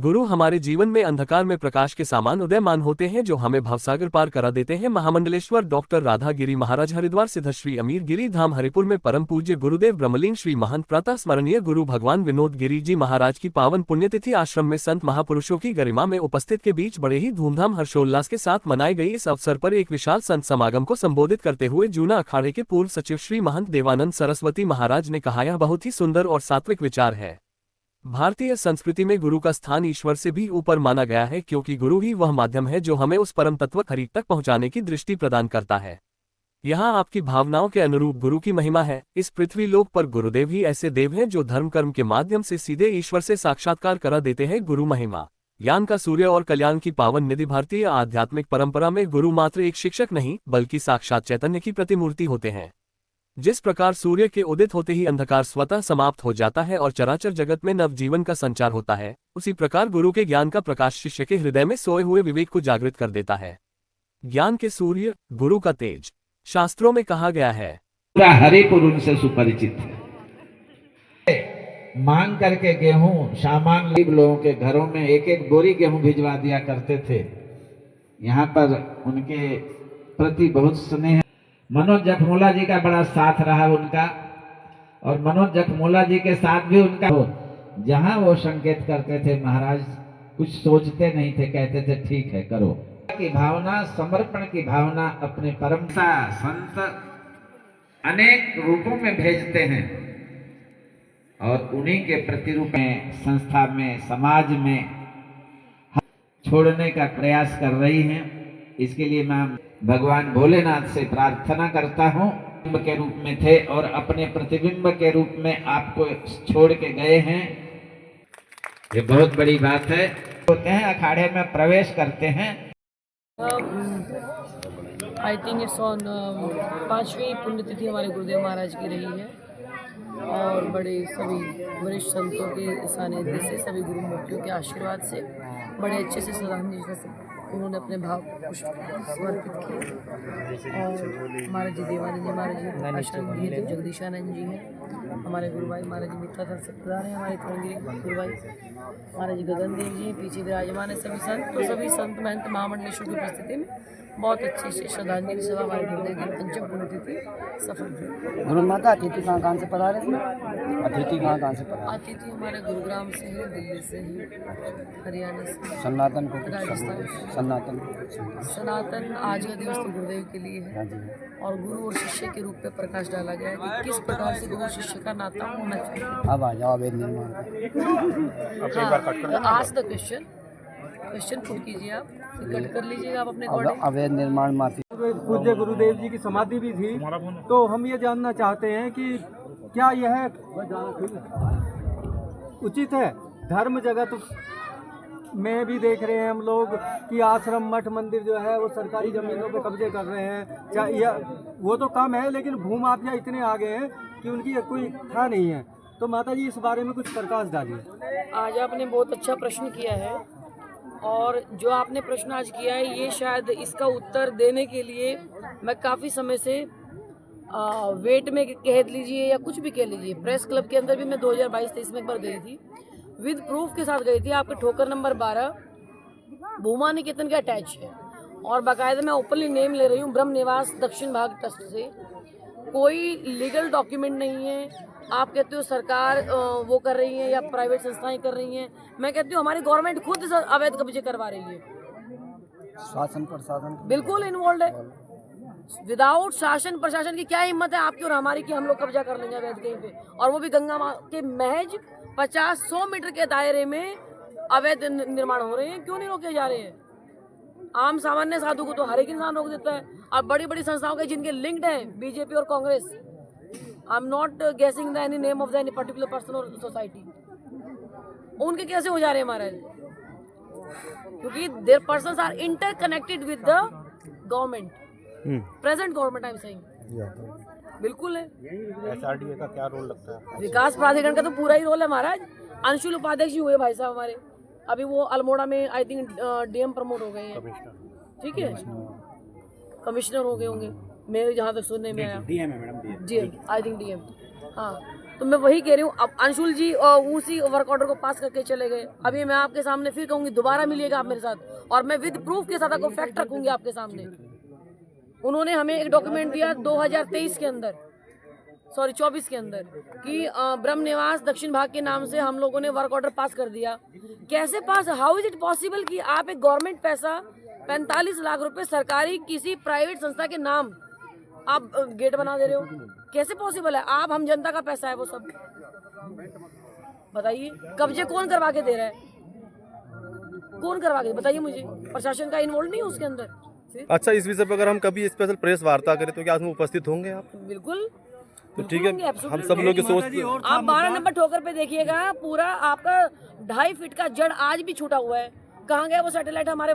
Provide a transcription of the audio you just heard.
गुरु हमारे जीवन में अंधकार में प्रकाश के समान उदयमान होते हैं, जो हमें भवसागर पार करा देते हैं। महामंडलेश्वर डॉक्टर राधा गिरी महाराज, हरिद्वार सिद्धश्री अमीर गिरी धाम हरिपुर में परम पूज्य गुरुदेव ब्रह्मलीन श्री महंत प्रातः स्मरणीय गुरु भगवान विनोद गिरी जी महाराज की पावन पुण्यतिथि आश्रम में संत महापुरुषों की गरिमा में उपस्थित के बीच बड़े ही धूमधाम हर्षोल्लास के साथ मनाई गई। इस अवसर पर एक विशाल संत समागम को संबोधित करते हुए जूना अखाड़े के पूर्व सचिव श्री महंत देवानंद सरस्वती महाराज ने कहा, यह बहुत ही सुंदर और सात्विक विचार है। भारतीय संस्कृति में गुरु का स्थान ईश्वर से भी ऊपर माना गया है, क्योंकि गुरु ही वह माध्यम है जो हमें उस परम तत्व हरि तक पहुंचाने की दृष्टि प्रदान करता है। यहाँ आपकी भावनाओं के अनुरूप गुरु की महिमा है। इस पृथ्वी लोक पर गुरुदेव ही ऐसे देव हैं जो धर्म कर्म के माध्यम से सीधे ईश्वर से साक्षात्कार करा देते हैं। गुरु महिमा ज्ञान का सूर्य और कल्याण की पावन निधि। भारतीय आध्यात्मिक परंपरा में गुरु मात्र एक शिक्षक नहीं, बल्कि साक्षात चैतन्य की प्रतिमूर्ति होते हैं। जिस प्रकार सूर्य के उदित होते ही अंधकार स्वतः समाप्त हो जाता है और चराचर जगत में नव जीवन का संचार होता है, उसी प्रकार गुरु के ज्ञान का प्रकाश शिष्य के हृदय में सोए हुए विवेक को जागृत कर देता है। ज्ञान के सूर्य गुरु का तेज, शास्त्रों में कहा गया है, पूरा हरिपुर उनसे सुपरिचित है। मांग करके गेहूं सामान गरीब लोगों के घरों में एक एक बोरी गेहूं भिजवा दिया करते थे। यहाँ पर उनके प्रति बहुत स्नेह। मनोज जखमोला जी का बड़ा साथ रहा उनका, और मनोज जखमोला जी के साथ भी उनका जहां वो संकेत करते थे, महाराज कुछ सोचते नहीं थे, कहते थे ठीक है करो की भावना, समर्पण की भावना अपने परम संत अनेक रूपों में भेजते हैं और उन्हीं के प्रतिरूप में संस्था में समाज में छोड़ने का प्रयास कर रही हैं। इसके लिए मैं भगवान भोलेनाथ से प्रार्थना करता हूँ। प्रतिबिंब के रूप में थे और अपने प्रतिबिंब के रूप में आपको छोड़ के गए हैं, ये बहुत बड़ी बात है। होते हैं अखाड़े में प्रवेश करते हैं। आई थिंक इट्स ऑन 5वीं पुण्यतिथि हमारे गुरुदेव महाराज की रही है और बड़े सभी वरिष्ठ संतों के सानिध्य से, सभी गुरु मूर्तियों के आशीर्वाद से बड़े अच्छे से श्रद्धांजलि से उन्होंने अपने भाव पुष्प समर्पित किए। और महाराज जी देवानंद जी महाराज जी आश्रम जी हैं, जगदीशानंद जी हैं, हमारे गुरु भाई महाराज जी मित्राधर सत्ताधार हैं, हमारे थोड़गिरी गुरु भाई महाराज जी गगन देव जी हैं, पीछे विराजमान है सभी संत। तो सभी संत महंत महामंडलेश्वर की उपस्थिति में बहुत अच्छी से श्रद्धांजलि सभा हमारे गुरुदेव की पंचम पुण्यतिथि सफल हुई। गुरु माता अतिथि कहाँ से पधारे? अतिथि कहाँ से पधारे? अतिथि हमारे गुरुग्राम से है, दिल्ली से ही, हरियाणा से, सनातन को, राजस्थान, सनातन आज का दिवस तो गुरुदेव के लिए है और गुरु और शिष्य के रूप में प्रकाश डाला गया है कि किस प्रकार से गुरु शिष्य का नाता होना चाहिए। अब आ जाओ अवैध निर्माण। आज द क्वेश्चन पुट कीजिए, आप कट कर लीजिएगा आप अपने अकॉर्डिंग। अवैध निर्माण माफी। पूज्य गुरुदेव जी की समाधि भी थी, तो हम ये जानना चाहते हैं कि क्या यह उचित है? धर्म जगत में भी देख रहे हैं हम लोग कि आश्रम मठ मंदिर जो है वो सरकारी जमीनों पे कब्जे कर रहे हैं। वो तो कम है, लेकिन भूमाफिया इतने आ गए हैं कि उनकी कोई था नहीं है। तो माता जी इस बारे में कुछ प्रकाश डालिए। आज आपने बहुत अच्छा प्रश्न किया है और जो आपने प्रश्न आज किया है ये शायद इसका उत्तर देने के लिए मैं काफ़ी समय से वेट में कह लीजिए या कुछ भी कह लीजिए, प्रेस क्लब के अंदर भी मैं 2022-23 में एक बार गई थी, विद प्रूफ के साथ गई थी। आपके ठोकर नंबर 12 भूमा निकेतन के अटैच है और बाकायदा मैं ओपनली नेम ले रही हूँ, ब्रह्म निवास दक्षिण भाग ट्रस्ट से। कोई लीगल डॉक्यूमेंट नहीं है। आप कहते हो सरकार वो कर रही है या प्राइवेट संस्थाएं कर रही हैं, मैं कहती हूँ हमारी गवर्नमेंट खुद अवैध कब्जे करवा रही है। शासन प्रशासन बिल्कुल इन्वॉल्व है। विदाउट शासन प्रशासन की क्या हिम्मत है आपकी और हमारी कि हम लोग कब्जा कर लेंगे अवैध कहीं पे, और वो भी गंगा माँ के महज 50-100 मीटर के दायरे में अवैध निर्माण हो रहे हैं। क्यों नहीं रोके जा रहे हैं? आम सामान्य साधु को तो हर एक इंसान रोक देता है, और बड़ी बड़ी संस्थाओं के जिनके लिंक्ड हैं बीजेपी और Congress, I am not guessing the any name of the any particular person और सोसाइटी, उनके कैसे हो जा रहे हैं महाराज? क्योंकि there persons are interconnected with the government, present government I am saying. बिल्कुल है। एसआरडीए का क्या रोल लगता है? विकास प्राधिकरण का तो पूरा ही रोल है महाराज। अंशुल उपाध्यक्ष हुए भाई साहब हमारे, अभी वो अल्मोड़ा में आई थिंक डीएम प्रमोट हो गए हैं, ठीक है, कमिश्नर हो गए होंगे मेरे जहाँ तक सुनने में आया। डीएम है madam, ji I think DM, हाँ। तो मैं वही कह रही हूँ। अब अंशुल जी उसी वर्क ऑर्डर को पास करके चले गए। अभी मैं आपके सामने फिर कहूंगी, दोबारा मिलिएगा आप मेरे साथ, और मैं विद प्रूफ के साथ आपको फैक्ट रखूंगी आपके सामने। उन्होंने हमें एक डॉक्यूमेंट दिया 2023 के अंदर, सॉरी 24 के अंदर, कि ब्रह्म निवास दक्षिण भाग के नाम से हम लोगों ने वर्क ऑर्डर पास कर दिया। कैसे पास? हाउ इज इट पॉसिबल कि आप एक गवर्नमेंट पैसा 45 लाख रुपए सरकारी किसी प्राइवेट संस्था के नाम आप गेट बना दे रहे हो? कैसे पॉसिबल है? आप हम जनता का पैसा है वो सब, बताइए। कब्जे कौन करवा के दे रहा है? कौन करवा के, बताइए मुझे। प्रशासन का इन्वॉल्व नहीं है उसके अंदर? अच्छा, इस विषय पर अगर हम कभी स्पेशल प्रेस वार्ता करें तो क्या उसमें उपस्थित होंगे आप? बिल्कुल। तो ठीक है, हम सब लोग की सोच आप 12 नंबर ठोकर पे देखिएगा, पूरा आपका 2.5 फीट का जड़ आज भी छूटा हुआ है। कहाँ गया वो सैटेलाइट हमारे